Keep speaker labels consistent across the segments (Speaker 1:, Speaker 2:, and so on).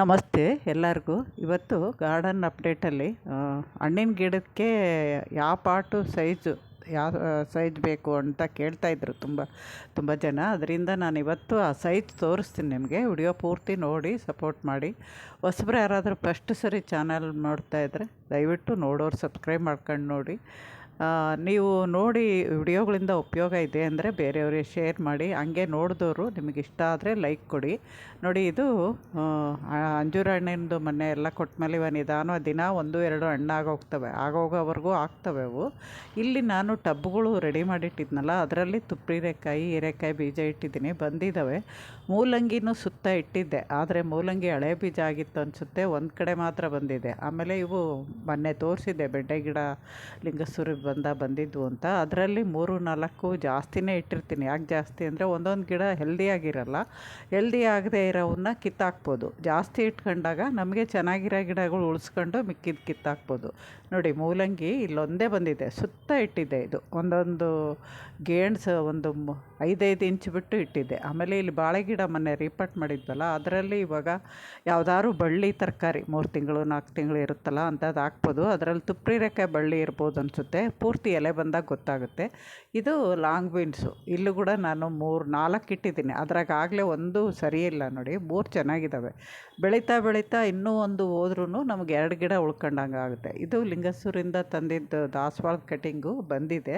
Speaker 1: ನಮಸ್ತೆ ಎಲ್ಲರಿಗೂ. ಇವತ್ತು ಗಾರ್ಡನ್ ಅಪ್ಡೇಟಲ್ಲಿ ಹಣ್ಣಿನ ಗಿಡಕ್ಕೆ ಯಾವ ಪಾಟು ಸೈಜು ಯಾವ ಸೈಜ್ ಬೇಕು ಅಂತ ಕೇಳ್ತಾಯಿದ್ರು ತುಂಬ ಜನ. ಅದರಿಂದ ನಾನು ಇವತ್ತು ಆ ಸೈಜ್ ತೋರಿಸ್ತೀನಿ ನಿಮಗೆ. ವಿಡಿಯೋ ಪೂರ್ತಿ ನೋಡಿ ಸಪೋರ್ಟ್ ಮಾಡಿ. ಹೊಸಬ್ರು ಯಾರಾದರೂ ಫಸ್ಟ್ ಸರಿ ಚಾನಲ್ ನೋಡ್ತಾಯಿದ್ರೆ ದಯವಿಟ್ಟು ನೋಡೋರು ಸಬ್ಸ್ಕ್ರೈಬ್ ಮಾಡ್ಕೊಂಡು ನೋಡಿ. ನೀವು ನೋಡಿ ವಿಡಿಯೋಗಳಿಂದ ಉಪಯೋಗ ಇದೆ ಅಂದರೆ ಬೇರೆಯವ್ರಿಗೆ ಶೇರ್ ಮಾಡಿ. ಹಂಗೆ ನೋಡಿದವರು ನಿಮಗೆ ಇಷ್ಟ ಆದರೆ ಲೈಕ್ ಕೊಡಿ. ನೋಡಿ, ಇದು ಅಂಜೂರ ಹಣ್ಣಿಂದು ಮೊನ್ನೆ ಎಲ್ಲ ಕೊಟ್ಟಮೇಲೆ ಇವ ನಿಧಾನವಾಗಿ ದಿನ 1-2 ಹಣ್ಣು ಆಗೋಗೋವರೆಗೂ ಆಗ್ತವೆ ಅವು. ಇಲ್ಲಿ ನಾನು ಟಬ್ಗಳು ರೆಡಿ ಮಾಡಿಟ್ಟಿದ್ನಲ್ಲ, ಅದರಲ್ಲಿ ತುಪ್ರಿರೆಕಾಯಿ ಹೀರೆಕಾಯಿ ಬೀಜ ಇಟ್ಟಿದ್ದೀನಿ, ಬಂದಿದ್ದಾವೆ. ಮೂಲಂಗಿನೂ ಸುತ್ತ ಇಟ್ಟಿದ್ದೆ, ಆದರೆ ಮೂಲಂಗಿ ಹಳೆ ಬೀಜ ಆಗಿತ್ತು ಅನಿಸುತ್ತೆ, ಒಂದು ಕಡೆ ಮಾತ್ರ ಬಂದಿದೆ. ಆಮೇಲೆ ಇವು ಮೊನ್ನೆ ತೋರಿಸಿದ್ದೆ ಬೆಂಡೆ ಗಿಡ ಲಿಂಗಸೂರಿಗೆ ಬಂದಿದ್ವು ಅಂತ. ಅದರಲ್ಲಿ 3-4 ಜಾಸ್ತಿನೇ ಇಟ್ಟಿರ್ತೀನಿ. ಯಾಕೆ ಜಾಸ್ತಿ ಅಂದರೆ ಒಂದೊಂದು ಗಿಡ ಹೆಲ್ದಿಯಾಗಿರಲ್ಲ, ಹೆಲ್ದಿ ಆಗದೆ ಇರೋವನ್ನ ಕಿತ್ತಾಕ್ಬೋದು. ಜಾಸ್ತಿ ಇಟ್ಕೊಂಡಾಗ ನಮಗೆ ಚೆನ್ನಾಗಿರೋ ಗಿಡಗಳು ಉಳಿಸ್ಕೊಂಡು ಮಿಕ್ಕಿದ್ದು ಕಿತ್ತಾಕ್ಬೋದು. ನೋಡಿ, ಮೂಲಂಗಿ ಇಲ್ಲೊಂದೇ ಬಂದಿದೆ, ಸುತ್ತ ಇಟ್ಟಿದ್ದೆ. ಇದು ಒಂದೊಂದು ಗೇಣ್ಸ್ ಒಂದು 5-5 ಇಂಚ್ ಬಿಟ್ಟು ಇಟ್ಟಿದ್ದೆ. ಆಮೇಲೆ ಇಲ್ಲಿ ಬಾಳೆ ಗಿಡ ಮೊನ್ನೆ ರೀಪಟ್ ಮಾಡಿದ್ವಲ್ಲ, ಅದರಲ್ಲಿ ಇವಾಗ ಯಾವುದಾದ್ರು ಬಳ್ಳಿ ತರಕಾರಿ 3 ತಿಂಗಳು 4 ತಿಂಗಳು ಇರುತ್ತಲ್ಲ ಅಂಥದ್ದು ಹಾಕ್ಬೋದು. ಅದರಲ್ಲಿ ತುಪ್ರಿರೆಕಾಯಿ ಬಳ್ಳಿ ಇರ್ಬೋದು ಅನಿಸುತ್ತೆ, ಪೂರ್ತಿ ಎಲೆ ಬಂದಾಗ ಗೊತ್ತಾಗುತ್ತೆ. ಇದು ಲಾಂಗ್ ಬೀನ್ಸು, ಇಲ್ಲೂ ಕೂಡ ನಾನು 3-4 ಇಟ್ಟಿದ್ದೀನಿ. ಅದ್ರಾಗಲೇ ಒಂದು ಸರಿಯಿಲ್ಲ ನೋಡಿ, 3 ಚೆನ್ನಾಗಿದ್ದಾವೆ. ಬೆಳೀತಾ ಇನ್ನೂ ಒಂದು ಹೋದ್ರೂ ನಮಗೆ 2 ಗಿಡ ಉಳ್ಕೊಂಡಂಗೆ ಆಗುತ್ತೆ. ಇದು ಲಿಂಗಸೂರಿಂದ ತಂದಿದ್ದು ದಾಸವಾಳದ ಕಟಿಂಗು ಬಂದಿದೆ.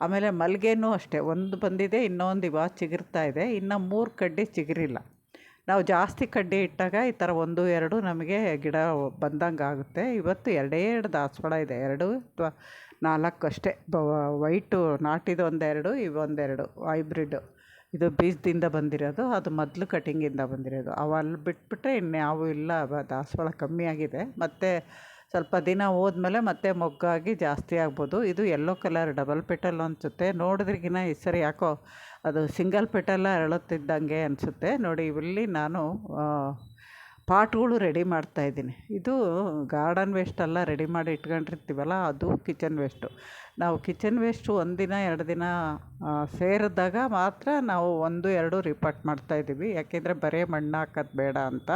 Speaker 1: ಆಮೇಲೆ ಮಲ್ಲಿಗೆನೂ ಅಷ್ಟೇ, ಒಂದು ಬಂದಿದೆ, ಇನ್ನೊಂದು ಇವಾಗ ಚಿಗುರ್ತಾ ಇದೆ, ಇನ್ನು 3 ಕಡ್ಡಿ ಚಿಗುರಿಲ್ಲ. ನಾವು ಜಾಸ್ತಿ ಕಡ್ಡಿ ಇಟ್ಟಾಗ ಈ ಥರ 1-2 ನಮಗೆ ಗಿಡ ಬಂದಂಗೆ ಆಗುತ್ತೆ. ಇವತ್ತು 2 ದಾಸವಾಳ ಇದೆ, 2 ಅಥವಾ 4 ಅಷ್ಟೇ. ವೈಟು ನಾಟಿದು 1-2, ಇವು 1-2 ಹೈಬ್ರಿಡ್. ಇದು ಬೀಜದಿಂದ ಬಂದಿರೋದು, ಅದು ಮೊದಲು ಕಟಿಂಗಿಂದ ಬಂದಿರೋದು. ಅಲ್ಲಿ ಬಿಟ್ಬಿಟ್ರೆ ಇನ್ಯಾವೂ ಇಲ್ಲ. ದಾಸವಾಳ ಕಮ್ಮಿ ಆಗಿದೆ, ಮತ್ತು ಸ್ವಲ್ಪ ದಿನ ಹೋದ್ಮೇಲೆ ಮತ್ತೆ ಮೊಗ್ಗಾಗಿ ಜಾಸ್ತಿ ಆಗ್ಬೋದು. ಇದು ಯೆಲ್ಲೋ ಕಲರ್ ಡಬಲ್ ಪೆಟಲ್ ಅನಿಸುತ್ತೆ, ನೋಡಿದ್ರಿಗಿನ ಈ ಸರಿ ಯಾಕೋ ಅದು ಸಿಂಗಲ್ ಪೆಟಲ್ಲ ಅರಳುತ್ತಿದ್ದಂಗೆ ಅನಿಸುತ್ತೆ. ನೋಡಿ, ಇಲ್ಲಿ ನಾನು ಪಾಟ್ಗಳು ರೆಡಿ ಮಾಡ್ತಾಯಿದ್ದೀನಿ. ಇದು ಗಾರ್ಡನ್ ವೇಸ್ಟೆಲ್ಲ ರೆಡಿ ಮಾಡಿ ಇಟ್ಕೊಂಡಿರ್ತೀವಲ್ಲ, ಅದು ಕಿಚನ್ ವೇಸ್ಟು. ನಾವು ಕಿಚನ್ ವೇಸ್ಟು 1 ದಿನ 2 ದಿನ ಸೇರಿದಾಗ ಮಾತ್ರ ನಾವು 1-2 ರಿಪೋರ್ಟ್ ಮಾಡ್ತಾಯಿದ್ದೀವಿ. ಯಾಕೆಂದರೆ ಬರೀ ಮಣ್ಣು ಹಾಕೋದು ಬೇಡ ಅಂತ.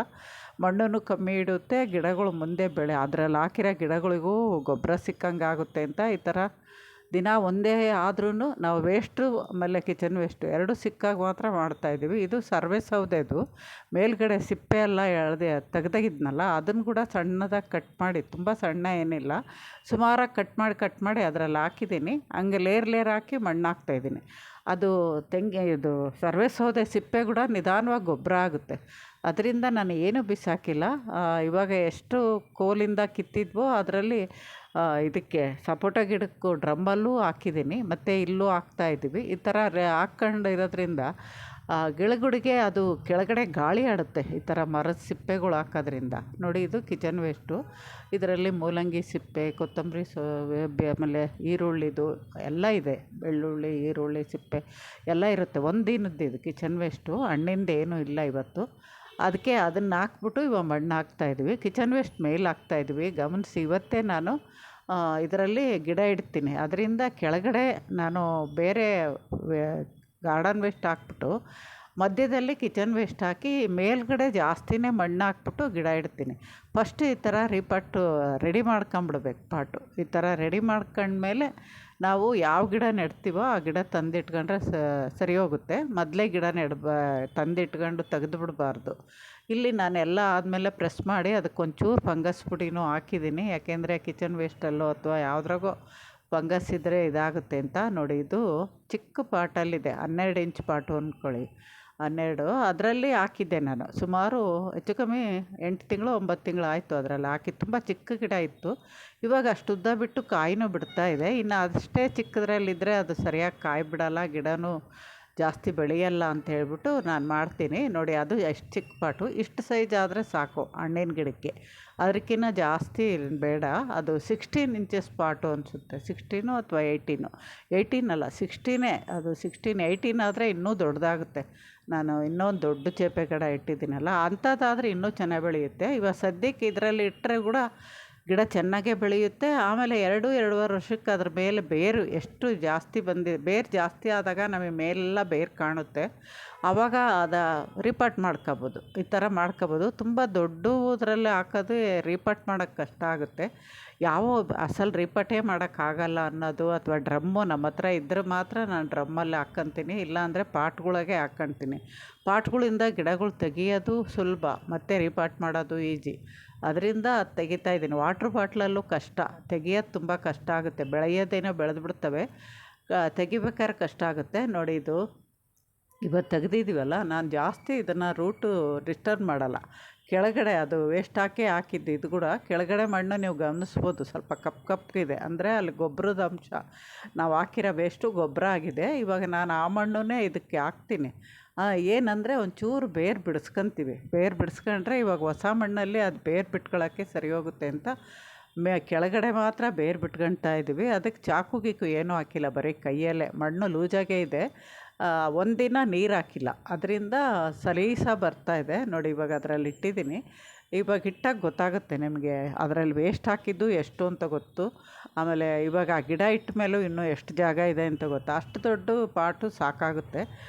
Speaker 1: ಮಣ್ಣನ್ನು ಕಮ್ಮಿ ಇಡುತ್ತೆ, ಗಿಡಗಳು ಮುಂದೆ ಅದರಲ್ಲಿ ಹಾಕಿರೋ ಗಿಡಗಳಿಗೂ ಗೊಬ್ಬರ ಸಿಕ್ಕಂಗೆ ಆಗುತ್ತೆ ಅಂತ ಈ ಥರ ದಿನ ಒಂದೇ ಆದ್ರೂ ನಾವು ವೇಸ್ಟು ಆಮೇಲೆ ಕಿಚನ್ ವೇಸ್ಟು 2 ಸಿಕ್ಕಾಗ ಮಾತ್ರ ಮಾಡ್ತಾಯಿದ್ದೀವಿ. ಇದು ಸರ್ವೇ ಸೌದೆದು ಮೇಲ್ಗಡೆ ಸಿಪ್ಪೆ ಎಲ್ಲ ತೆಗೆದಿದ್ನಲ್ಲ, ಅದನ್ನು ಕೂಡ ಸಣ್ಣದಾಗಿ ಕಟ್ ಮಾಡಿ, ತುಂಬ ಸಣ್ಣ ಏನಿಲ್ಲ, ಸುಮಾರಾಗಿ ಕಟ್ ಮಾಡಿ ಅದರಲ್ಲಿ ಹಾಕಿದ್ದೀನಿ. ಹಂಗೆ ಲೇರ್ ಹಾಕಿ ಮಣ್ಣು ಹಾಕ್ತಾಯಿದ್ದೀನಿ. ಅದು ಇದು ಸರ್ವೇ ಸೌದೆ ಸಿಪ್ಪೆ ಕೂಡ ನಿಧಾನವಾಗಿ ಗೊಬ್ಬರ ಆಗುತ್ತೆ. ಅದರಿಂದ ನಾನು ಏನೂ ಬಿಸಾಕಿಲ್ಲ. ಇವಾಗ ಎಷ್ಟು ಕೋಲಿಂದ ಕಿತ್ತಿದ್ವೋ ಅದರಲ್ಲಿ ಇದಕ್ಕೆ ಸಪೋಟ ಗಿಡಕ್ಕೂ ಡ್ರಮ್ಮಲ್ಲೂ ಹಾಕಿದ್ದೀನಿ, ಮತ್ತು ಇಲ್ಲೂ ಹಾಕ್ತಾಯಿದ್ದೀವಿ. ಈ ಥರ ಹಾಕ್ಕೊಂಡು ಇರೋದ್ರಿಂದ ಗಿಡಗಳಿಗೆ ಅದು ಕೆಳಗಡೆ ಗಾಳಿ ಆಡುತ್ತೆ, ಈ ಥರ ಮರದ ಸಿಪ್ಪೆಗಳು ಹಾಕೋದ್ರಿಂದ. ನೋಡಿ, ಇದು ಕಿಚನ್ ವೇಸ್ಟು. ಇದರಲ್ಲಿ ಮೂಲಂಗಿ ಸಿಪ್ಪೆ, ಕೊತ್ತಂಬರಿ ಆಮೇಲೆ ಈರುಳ್ಳಿದು ಎಲ್ಲ ಇದೆ, ಬೆಳ್ಳುಳ್ಳಿ ಈರುಳ್ಳಿ ಸಿಪ್ಪೆ ಎಲ್ಲ ಇರುತ್ತೆ. ಒಂದಿನದ್ದು ಇದು ಕಿಚನ್ ವೇಸ್ಟು, ಹಣ್ಣಿಂದ ಏನೂ ಇಲ್ಲ ಇವತ್ತು. ಅದಕ್ಕೆ ಅದನ್ನು ಹಾಕ್ಬಿಟ್ಟು ಇವಾಗ ಮಣ್ಣು ಹಾಕ್ತಾಯಿದ್ವಿ. ಕಿಚನ್ ವೇಸ್ಟ್ ಮೇಲೆ ಹಾಕ್ತಾಯಿದ್ವಿ. ಗಮನಿಸಿ, ಇವತ್ತೇ ನಾನು ಇದರಲ್ಲಿ ಗಿಡ ಇಡ್ತೀನಿ. ಅದರಿಂದ ಕೆಳಗಡೆ ನಾನು ಬೇರೆ ಗಾರ್ಡನ್ ವೇಸ್ಟ್ ಹಾಕ್ಬಿಟ್ಟು ಮಧ್ಯದಲ್ಲಿ ಕಿಚನ್ ವೇಸ್ಟ್ ಹಾಕಿ ಮೇಲ್ಗಡೆ ಜಾಸ್ತಿನೇ ಮಣ್ಣು ಹಾಕ್ಬಿಟ್ಟು ಗಿಡ ಇಡ್ತೀನಿ. ಫಸ್ಟ್ ಈ ಥರ ರೆಡಿ ಮಾಡ್ಕೊಂಬಿಡ್ಬೇಕು ಪಾಟು. ಈ ಥರ ರೆಡಿ ಮಾಡ್ಕೊಂಡ್ಮೇಲೆ ನಾವು ಯಾವ ಗಿಡ ನೆಡ್ತೀವೋ ಆ ಗಿಡ ತಂದಿಟ್ಕೊಂಡ್ರೆ ಸರಿ ಹೋಗುತ್ತೆ. ಮೊದಲೇ ಗಿಡ ತಂದಿಟ್ಕೊಂಡು ತೆಗೆದು ಬಿಡಬಾರ್ದು. ಇಲ್ಲಿ ನಾನೆಲ್ಲ ಆದಮೇಲೆ ಪ್ರೆಸ್ ಮಾಡಿ ಅದಕ್ಕೊಂಚೂರು ಫಂಗಸ್ ಪುಡಿನೂ ಹಾಕಿದ್ದೀನಿ. ಯಾಕೆಂದರೆ ಕಿಚನ್ ವೇಸ್ಟಲ್ಲೋ ಅಥವಾ ಯಾವುದ್ರಾಗೋ ಫಂಗಸ್ ಇದ್ದರೆ ಇದಾಗುತ್ತೆ ಅಂತ. ನೋಡಿ, ಇದು ಚಿಕ್ಕ ಪಾಟಲ್ಲಿದೆ, 12 ಇಂಚ್ ಪಾಟು ಅಂದ್ಕೊಳ್ಳಿ, 12. ಅದರಲ್ಲಿ ಹಾಕಿದ್ದೆ ನಾನು ಸುಮಾರು ಹೆಚ್ಚು ಕಮ್ಮಿ 8 ತಿಂಗಳು 9 ತಿಂಗಳು ಆಯಿತು ಅದರಲ್ಲಿ ಹಾಕಿ. ತುಂಬ ಚಿಕ್ಕ ಗಿಡ ಇತ್ತು, ಇವಾಗ ಅಷ್ಟು ಉದ್ದ ಬಿಟ್ಟು ಕಾಯಿನೂ ಬಿಡ್ತಾ ಇದೆ. ಇನ್ನು ಅಷ್ಟೇ ಚಿಕ್ಕದ್ರಲ್ಲಿದ್ದರೆ ಅದು ಸರಿಯಾಗಿ ಕಾಯಿ ಬಿಡೋಲ್ಲ, ಗಿಡನೂ ಜಾಸ್ತಿ ಬೆಳೆಯಲ್ಲ ಅಂತ ಹೇಳ್ಬಿಟ್ಟು ನಾನು ಮಾಡ್ತೀನಿ. ನೋಡಿ, ಅದು ಎಷ್ಟು ಚಿಕ್ಕ ಪಾಟು, ಇಷ್ಟು ಸೈಜ್ ಆದರೆ ಸಾಕು ಹಣ್ಣಿನ ಗಿಡಕ್ಕೆ, ಅದಕ್ಕಿಂತ ಜಾಸ್ತಿ ಬೇಡ. ಅದು 16 ಇಂಚಸ್ ಪಾಟು ಅನಿಸುತ್ತೆ, 16 ಅಥವಾ 18 ಅಲ್ಲ 16, ಅದು 16 18 ಆದರೆ ಇನ್ನೂ ದೊಡ್ಡದಾಗುತ್ತೆ. ನಾನು ಇನ್ನೊಂದು ದೊಡ್ಡ ಚೇಪೆ ಗಿಡ ಇಟ್ಟಿದ್ದೀನಲ್ಲ, ಅಂಥದ್ದಾದರೆ ಇನ್ನೂ ಚೆನ್ನಾಗಿ ಬೆಳೆಯುತ್ತೆ. ಇವಾಗ ಸದ್ಯಕ್ಕೆ ಇದರಲ್ಲಿ ಇಟ್ಟರೆ ಕೂಡ ಗಿಡ ಚೆನ್ನಾಗೇ ಬೆಳೆಯುತ್ತೆ. ಆಮೇಲೆ 2-2.5 ವರ್ಷಕ್ಕೆ ಅದ್ರ ಮೇಲೆ ಬೇರು ಎಷ್ಟು ಜಾಸ್ತಿ ಬೇರು ಜಾಸ್ತಿ ಆದಾಗ ನಮಗೆ ಮೇಲೆಲ್ಲ ಬೇರು ಕಾಣುತ್ತೆ. ಆವಾಗ ರೀಪಾಟ್ ಮಾಡ್ಕೊಬೋದು. ಈ ಥರ ಮಾಡ್ಕೊಬೋದು. ತುಂಬ ದೊಡ್ಡದ್ರಲ್ಲಿ ಹಾಕೋದು ರೀಪಾಟ್ ಮಾಡೋಕ್ಕೆ ಕಷ್ಟ ಆಗುತ್ತೆ. ಯಾವ ಅಸಲು ರೀಪಾಟೇ ಮಾಡೋಕ್ಕಾಗಲ್ಲ ಅನ್ನೋದು, ಅಥವಾ ಡ್ರಮ್ಮು ನಮ್ಮ ಹತ್ರ ಇದ್ದರೆ ಮಾತ್ರ ನಾನು ಡ್ರಮ್ಮಲ್ಲಿ ಹಾಕ್ಕಂತೀನಿ, ಇಲ್ಲಾಂದರೆ ಪಾಟ್ಗಳಿಗೆ ಹಾಕ್ಕಂತೀನಿ. ಪಾಟ್ಗಳಿಂದ ಗಿಡಗಳು ತೆಗಿಯೋದು ಸುಲಭ, ಮತ್ತು ರೀಪಾಟ್ ಮಾಡೋದು ಈಜಿ. ಅದರಿಂದ ತೆಗಿತಾಯಿದ್ದೀನಿ. ವಾಟ್ರ್ ಬಾಟ್ಲಲ್ಲೂ ಕಷ್ಟ, ತೆಗಿಯೋದು ತುಂಬ ಕಷ್ಟ ಆಗುತ್ತೆ. ಬೆಳೆಯೋದೇನೋ ಬೆಳೆದ್ಬಿಡ್ತವೆ, ತೆಗಿಬೇಕಾದ್ರೆ ಕಷ್ಟ ಆಗುತ್ತೆ. ನೋಡಿ, ಇವತ್ತು ತೆಗ್ದಿದ್ದೀವಲ್ಲ, ನಾನು ಜಾಸ್ತಿ ಇದನ್ನು ರೂಟು ಡಿಸ್ಟರ್ಬ್ ಮಾಡಲ್ಲ. ಕೆಳಗಡೆ ಅದು ವೇಸ್ಟ್ ಹಾಕಿದ್ದು. ಇದು ಕೂಡ ಕೆಳಗಡೆ ಮಣ್ಣು ನೀವು ಗಮನಿಸ್ಬೋದು, ಸ್ವಲ್ಪ ಕಪ್ಪಗಿದೆ. ಅಂದರೆ ಅಲ್ಲಿ ಗೊಬ್ಬರದ ಅಂಶ, ನಾವು ಹಾಕಿರೋ ವೇಸ್ಟು ಗೊಬ್ಬರ ಆಗಿದೆ. ಇವಾಗ ನಾನು ಆ ಮಣ್ಣನ್ನೇ ಇದಕ್ಕೆ ಹಾಕ್ತೀನಿ. ಏನಂದರೆ ಒಂಚೂರು ಬೇರು ಬಿಡಿಸ್ಕೊಂತೀವಿ. ಬೇರು ಬಿಡಿಸ್ಕೊಂಡ್ರೆ ಇವಾಗ ಹೊಸ ಮಣ್ಣಲ್ಲಿ ಅದು ಬೇರು ಬಿಟ್ಕೊಳ್ಳೋಕ್ಕೆ ಸರಿ ಹೋಗುತ್ತೆ ಅಂತ ಕೆಳಗಡೆ ಮಾತ್ರ ಬೇರು ಬಿಟ್ಕೊಳ್ತಾ ಇದ್ದೀವಿ. ಅದಕ್ಕೆ ಚಾಕು ಗೀಕು ಏನೂ ಹಾಕಿಲ್ಲ, ಬರೀ ಕೈಯಲ್ಲೇ. ಮಣ್ಣು ಲೂಸಾಗೇ ಇದೆ. ಒಂದಿನ ನೀರು ಹಾಕಿಲ್ಲ, ಅದರಿಂದ ಸಲೀಸಾಗಿ ಬರ್ತಾಯಿದೆ. ನೋಡಿ, ಇವಾಗ ಅದರಲ್ಲಿ ಇಟ್ಟಿದ್ದೀನಿ. ಇವಾಗ ಇಟ್ಟಾಗ ಗೊತ್ತಾಗುತ್ತೆ ನಿಮಗೆ, ಅದರಲ್ಲಿ ವೇಸ್ಟ್ ಹಾಕಿದ್ದು ಎಷ್ಟು ಅಂತ ಗೊತ್ತು. ಆಮೇಲೆ ಇವಾಗ ಆ ಗಿಡ ಇಟ್ಟ ಮೇಲೂ ಇನ್ನೂ ಎಷ್ಟು ಜಾಗ ಇದೆ ಅಂತ ಗೊತ್ತಾ. ಅಷ್ಟು ದೊಡ್ಡ ಪಾಟು ಸಾಕಾಗುತ್ತೆ.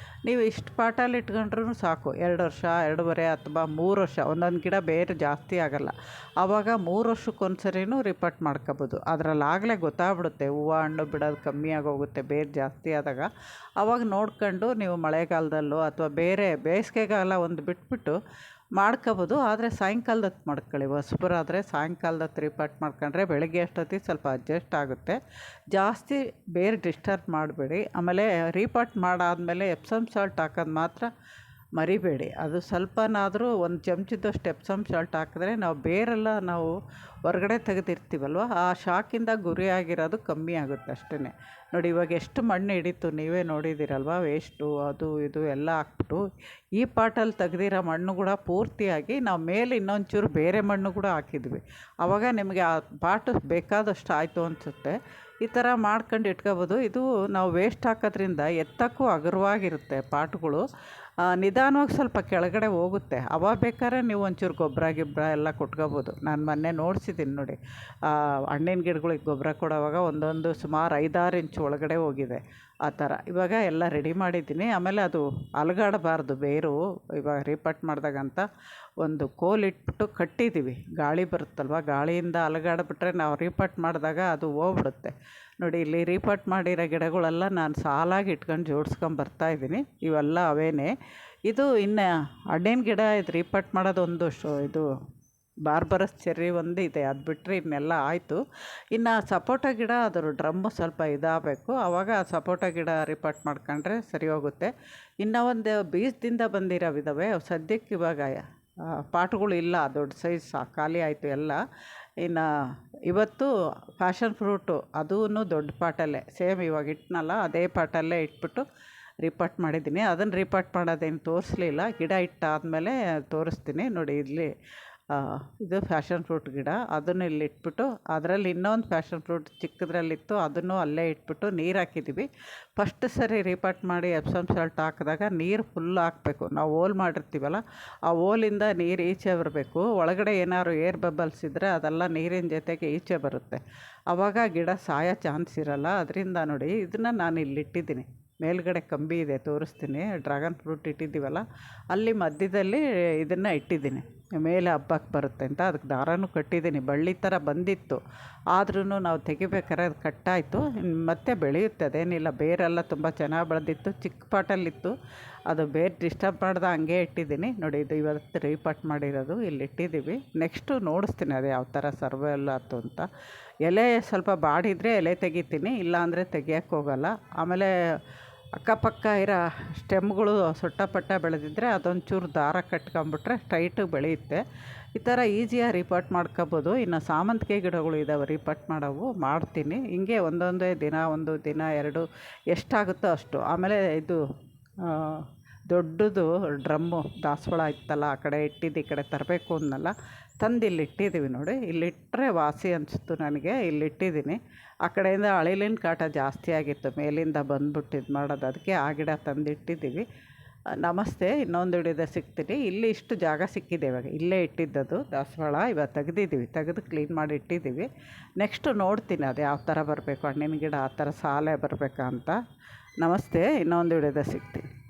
Speaker 1: ನೀವು ಇಷ್ಟು ಪಾಟಲ್ಲಿ ಇಟ್ಕೊಂಡ್ರೂ ಸಾಕು. 2 ವರ್ಷ, 2.5 ಅಥವಾ 3 ವರ್ಷ. ಒಂದೊಂದು ಗಿಡ ಬೇರೆ ಜಾಸ್ತಿ ಆಗೋಲ್ಲ. ಆವಾಗ 3 ವರ್ಷಕ್ಕೊಂದ್ಸರಿನೂ ರಿಪೋರ್ಟ್ ಮಾಡ್ಕೊಬೋದು. ಅದರಲ್ಲಿ ಆಗಲೇ ಗೊತ್ತಾಗ್ಬಿಡುತ್ತೆ, ಹೂವು ಹಣ್ಣು ಬಿಡೋದು ಕಮ್ಮಿ ಆಗೋಗುತ್ತೆ ಬೇರೆ ಜಾಸ್ತಿ ಆದಾಗ. ಆವಾಗ ನೋಡ್ಕೊಂಡು ನೀವು ಮಳೆಗಾಲದಲ್ಲೋ ಅಥವಾ ಬೇಸಿಗೆಗಾಲ ಒಂದು ಬಿಟ್ಬಿಟ್ಟು ಮಾಡ್ಕೊಬೋದು. ಆದರೆ ಸಾಯಂಕಾಲದತ್ತು ಮಾಡ್ಕೊಳ್ಳಿ. ಹೊಸಬರಾದರೆ ಸಾಯಂಕಾಲದತ್ತು ರಿಪೋರ್ಟ್ ಮಾಡ್ಕೊಂಡ್ರೆ ಬೆಳಗ್ಗೆ ಅಷ್ಟೊತ್ತಿಗೆ ಸ್ವಲ್ಪ ಅಡ್ಜಸ್ಟ್ ಆಗುತ್ತೆ. ಜಾಸ್ತಿ ಬೇರೆ ಡಿಸ್ಟರ್ಬ್ ಮಾಡಬೇಡಿ. ಆಮೇಲೆ ರೀಪಾಟ್ ಮಾಡಾದಮೇಲೆ ಎಪ್ಸಮ್ ಸಾಲ್ಟ್ ಹಾಕೋದು ಮಾತ್ರ ಮರಿಬೇಡಿ. ಅದು ಸ್ವಲ್ಪನಾದರೂ ಒಂದು ಚಮಚದಷ್ಟು ಎಪ್ಸಮ್ ಸಾಲ್ಟ್ ಹಾಕಿದ್ರೆ ಬೇರೆಲ್ಲ ನಾವು ಹೊರಗಡೆ ತೆಗೆದಿರ್ತೀವಲ್ವ, ಆ ಶಾಕಿಂದ ಗುರಿಯಾಗಿರೋದು ಕಮ್ಮಿ ಆಗುತ್ತೆ ಅಷ್ಟೇ. ನೋಡಿ, ಇವಾಗ ಎಷ್ಟು ಮಣ್ಣು ಹಿಡಿತು ನೀವೇ ನೋಡಿದ್ದೀರಲ್ವ. ವೇಸ್ಟು ಅದು ಇದು ಎಲ್ಲ ಹಾಕ್ಬಿಟ್ಟು ಈ ಪಾಟಲ್ಲಿ ತೆಗ್ದಿರೋ ಮಣ್ಣು ಕೂಡ ಪೂರ್ತಿಯಾಗಿ ನಾವು ಮೇಲೆ ಇನ್ನೊಂಚೂರು ಬೇರೆ ಮಣ್ಣು ಕೂಡ ಹಾಕಿದ್ವಿ. ಆವಾಗ ನಿಮಗೆ ಆ ಪಾಟು ಬೇಕಾದಷ್ಟು ಆಯಿತು ಅನಿಸುತ್ತೆ. ಈ ಥರ ಮಾಡ್ಕೊಂಡು ಇಟ್ಕೋಬೋದು. ಇದು ನಾವು ವೇಸ್ಟ್ ಹಾಕೋದ್ರಿಂದ ಎತ್ತಕ್ಕೂ ಹಗುರವಾಗಿರುತ್ತೆ ಪಾಟ್ಗಳು. ನಿಧಾನವಾಗಿ ಸ್ವಲ್ಪ ಕೆಳಗಡೆ ಹೋಗುತ್ತೆ. ಅವಾಗ ಬೇಕಾದ್ರೆ ನೀವು ಒಂಚೂರು ಗೊಬ್ಬರ ಎಲ್ಲ ಕೊಟ್ಕೋಬೋದು. ನಾನು ಮೊನ್ನೆ ನೋಡಿಸಿದ್ದೀನಿ ನೋಡಿ, ಹಣ್ಣಿನ ಗಿಡಗಳಿಗೆ ಗೊಬ್ಬರ ಕೊಡೋವಾಗ ಒಂದೊಂದು ಸುಮಾರು 5-6 ಇಂಚು ಒಳಗಡೆ ಹೋಗಿದೆ. ಆ ಥರ ಇವಾಗ ಎಲ್ಲ ರೆಡಿ ಮಾಡಿದ್ದೀನಿ. ಆಮೇಲೆ ಅದು ಅಲುಗಾಡಬಾರ್ದು ಬೇರು. ಇವಾಗ ರೀಪಾಟ್ ಮಾಡಿದಾಗಂತ ಒಂದು ಕೋಲಿಟ್ಬಿಟ್ಟು ಕಟ್ಟಿದ್ದೀವಿ. ಗಾಳಿ ಬರುತ್ತಲ್ವ, ಗಾಳಿಯಿಂದ ಅಲುಗಾಡಿಬಿಟ್ರೆ ನಾವು ರೀಪಾಟ್ ಮಾಡಿದಾಗ ಅದು ಹೋಗ್ಬಿಡುತ್ತೆ. ನೋಡಿ, ಇಲ್ಲಿ ರೀಪಾಟ್ ಮಾಡಿರೋ ಗಿಡಗಳೆಲ್ಲ ನಾನು ಸಾಲಾಗಿ ಇಟ್ಕೊಂಡು ಜೋಡಿಸ್ಕೊಂಬರ್ತಾಯಿದ್ದೀನಿ. ಇವೆಲ್ಲ ಅವೇನೇ. ಇದು ಇನ್ನು ಹಣ್ಣಿನ ಗಿಡ ಇದು ರೀಪಾಟ್ ಮಾಡೋದು ಇದು ಬಾರ್ಬರಸ್ ಚೆರ್ರಿ ಒಂದು ಇದೆ. ಅದು ಬಿಟ್ಟರೆ ಇನ್ನೆಲ್ಲ ಆಯಿತು. ಇನ್ನು ಸಪೋಟ ಗಿಡ ಅದ್ರ ಡ್ರಮ್ಮು ಸ್ವಲ್ಪ ಇದಾಗಬೇಕು. ಆವಾಗ ಸಪೋಟ ಗಿಡ ರೀಪಾಟ್ ಮಾಡ್ಕೊಂಡ್ರೆ ಸರಿ ಹೋಗುತ್ತೆ. ಇನ್ನು ಒಂದು ಬೀಜದಿಂದ ಬಂದಿರೋವಿದ್ದಾವೆ. ಸದ್ಯಕ್ಕೆ ಇವಾಗ ಪಾಟ್ಗಳು ಇಲ್ಲ, ದೊಡ್ಡ ಸೈಜ್ ಖಾಲಿ ಆಯಿತು ಎಲ್ಲ. ಇನ್ನು ಇವತ್ತು ಪ್ಯಾಷನ್ ಫ್ರೂಟು ಅದೂ ದೊಡ್ಡ ಪಾಟಲ್ಲೇ ಸೇಮ್ ಇವಾಗ ಇಟ್ಟನಲ್ಲ ಅದೇ ಪಾಟಲ್ಲೇ ಇಟ್ಬಿಟ್ಟು ರೀಪಾಟ್ ಮಾಡಿದ್ದೀನಿ. ಅದನ್ನು ರೀಪಾಟ್ ಮಾಡೋದೇನು ತೋರಿಸ್ಲಿಲ್ಲ, ಗಿಡ ಇಟ್ಟಾದಮೇಲೆ ತೋರಿಸ್ತೀನಿ. ನೋಡಿ, ಇಲ್ಲಿ ಇದು ಪ್ಯಾಷನ್ ಫ್ರೂಟ್ ಗಿಡ, ಅದನ್ನು ಇಲ್ಲಿ ಇಟ್ಬಿಟ್ಟು ಅದರಲ್ಲಿ ಇನ್ನೊಂದು ಪ್ಯಾಷನ್ ಫ್ರೂಟ್ ಚಿಕ್ಕದ್ರಲ್ಲಿತ್ತು, ಅದನ್ನು ಅಲ್ಲೇ ಇಟ್ಬಿಟ್ಟು ನೀರು ಹಾಕಿದ್ದೀವಿ. ಫಸ್ಟ್ ಸರಿ ರೀಪಾಟ್ ಮಾಡಿ ಎಪ್ಸಮ್ ಸಾಲ್ಟ್ ಹಾಕಿದಾಗ ನೀರು ಫುಲ್ ಹಾಕಬೇಕು. ನಾವು ಓಲ್ ಮಾಡಿರ್ತೀವಲ್ಲ, ಆ ಓಲಿಂದ ನೀರು ಈಚೆ ಬರಬೇಕು. ಒಳಗಡೆ ಏನಾದ್ರು ಏರ್ ಬಬಲ್ಸ್ ಇದ್ದರೆ ಅದೆಲ್ಲ ನೀರಿನ ಜೊತೆಗೆ ಈಚೆ ಬರುತ್ತೆ. ಆವಾಗ ಗಿಡ ಸಾಯೋ ಚಾನ್ಸ್ ಇರೋಲ್ಲ. ಅದರಿಂದ ನೋಡಿ, ಇದನ್ನು ನಾನು ಇಲ್ಲಿಟ್ಟಿದ್ದೀನಿ. ಮೇಲ್ಗಡೆ ಕಂಬಿ ಇದೆ, ತೋರಿಸ್ತೀನಿ. ಡ್ರ್ಯಾಗನ್ ಫ್ರೂಟ್ ಇಟ್ಟಿದ್ದೀವಲ್ಲ, ಅಲ್ಲಿ ಮಧ್ಯದಲ್ಲಿ ಇದನ್ನು ಇಟ್ಟಿದ್ದೀನಿ. ಮೇಲೆ ಹಬ್ಬಕ್ಕೆ ಬರುತ್ತೆ ಅಂತ ಅದಕ್ಕೆ ದಾರನೂ ಕಟ್ಟಿದ್ದೀನಿ. ಬಳ್ಳಿ ಥರ ಬಂದಿತ್ತು, ಆದ್ರೂ ನಾವು ತೆಗಿಬೇಕಾದ್ರೆ ಅದು ಕಟ್ಟಾಯಿತು. ಮತ್ತೆ ಬೆಳೆಯುತ್ತೆ, ಅದೇನಿಲ್ಲ. ಬೇರೆಲ್ಲ ತುಂಬ ಚೆನ್ನಾಗಿ ಬೆಳೆದಿತ್ತು. ಚಿಕ್ಕ ಪಾಟಲ್ಲಿತ್ತು, ಅದು ಬೇರೆ ಡಿಸ್ಟರ್ಬ್ ಮಾಡ್ದೆ ಹಂಗೆ ಇಟ್ಟಿದ್ದೀನಿ. ನೋಡಿ, ಇದು ಇವತ್ತು ರೀಪಾಟ್ ಮಾಡಿರೋದು ಇಲ್ಲಿ ಇಟ್ಟಿದ್ದೀವಿ. ನೆಕ್ಸ್ಟು ನೋಡಿಸ್ತೀನಿ ಅದು ಯಾವ ಥರ ಸರ್ವೈವಲ್ ಆಯ್ತು ಅಂತ. ಎಲೆ ಸ್ವಲ್ಪ ಬಾಡಿದರೆ ಎಲೆ ತೆಗಿತೀನಿ, ಇಲ್ಲಾಂದರೆ ತೆಗಿಯೋಕ್ಕೆ ಹೋಗಲ್ಲ. ಆಮೇಲೆ ಅಕ್ಕಪಕ್ಕ ಇರೋ ಸ್ಟೆಮ್ಗಳು ಸೊಟ್ಟಪಟ್ಟ ಬೆಳೆದಿದ್ದರೆ ಅದೊಂಚೂರು ದಾರ ಕಟ್ಕೊಂಬಿಟ್ರೆ ಸ್ಟ್ರೈಟಾಗಿ ಬೆಳೆಯುತ್ತೆ. ಈ ಥರ ಈಸಿಯಾಗಿ ರೀಪಾಟ್ ಮಾಡ್ಕೊಬೋದು. ಇನ್ನು ಸಾಮಂತಿಗೆ ಗಿಡಗಳು ಇದ್ದಾವೆ ರೀಪಾಟ್ ಮಾಡೋವು, ಮಾಡ್ತೀನಿ. ಹಿಂಗೆ ಒಂದೊಂದೇ ದಿನ, ಒಂದು ದಿನ 2 ಎಷ್ಟಾಗುತ್ತೋ ಅಷ್ಟು. ಆಮೇಲೆ ಇದು ದೊಡ್ಡದು ಡ್ರಮ್ಮು ದಾಸವಾಳ ಇತ್ತಲ್ಲ, ಆ ಕಡೆ ಇಟ್ಟಿದ್ದು ಈ ಕಡೆ ತರಬೇಕು ಅಂದಲ್ಲ, ತಂದು ಇಲ್ಲಿ ಇಟ್ಟಿದ್ದೀವಿ. ನೋಡಿ, ಇಲ್ಲಿಟ್ಟರೆ ವಾಸಿ ಅನಿಸ್ತು ನನಗೆ, ಇಲ್ಲಿಟ್ಟಿದ್ದೀನಿ. ಆ ಕಡೆಯಿಂದ ಅಳಿಲಿನ ಕಾಟ ಜಾಸ್ತಿ ಆಗಿತ್ತು, ಮೇಲಿಂದ ಬಂದ್ಬಿಟ್ಟು ಇದು ಮಾಡೋದು. ಅದಕ್ಕೆ ಆ ಗಿಡ ತಂದಿಟ್ಟಿದ್ದೀವಿ. ನಮಸ್ತೆ, ಇನ್ನೊಂದು ವಿಡಿಯೋದ ಸಿಗ್ತೀನಿ. ಇಲ್ಲಿ ಇಷ್ಟು ಜಾಗ ಸಿಕ್ಕಿದೆ ಇವಾಗ, ಇಲ್ಲೇ ಇಟ್ಟಿದ್ದದು ದಾಸವಾಳ. ಇವಾಗ ತೆಗೆದಿದ್ದೀವಿ, ತೆಗೆದು ಕ್ಲೀನ್ ಮಾಡಿ ಇಟ್ಟಿದ್ದೀವಿ. ನೆಕ್ಸ್ಟು ನೋಡ್ತೀನಿ ಅದು ಯಾವ ಥರ ಬರಬೇಕು, ಹಣ್ಣಿನ ಗಿಡ ಆ ಥರ ಸಾಲೆ ಬರಬೇಕಾ ಅಂತ. ನಮಸ್ತೆ, ಇನ್ನೊಂದು ವಿಡಿಯೋದ ಸಿಗ್ತೀನಿ.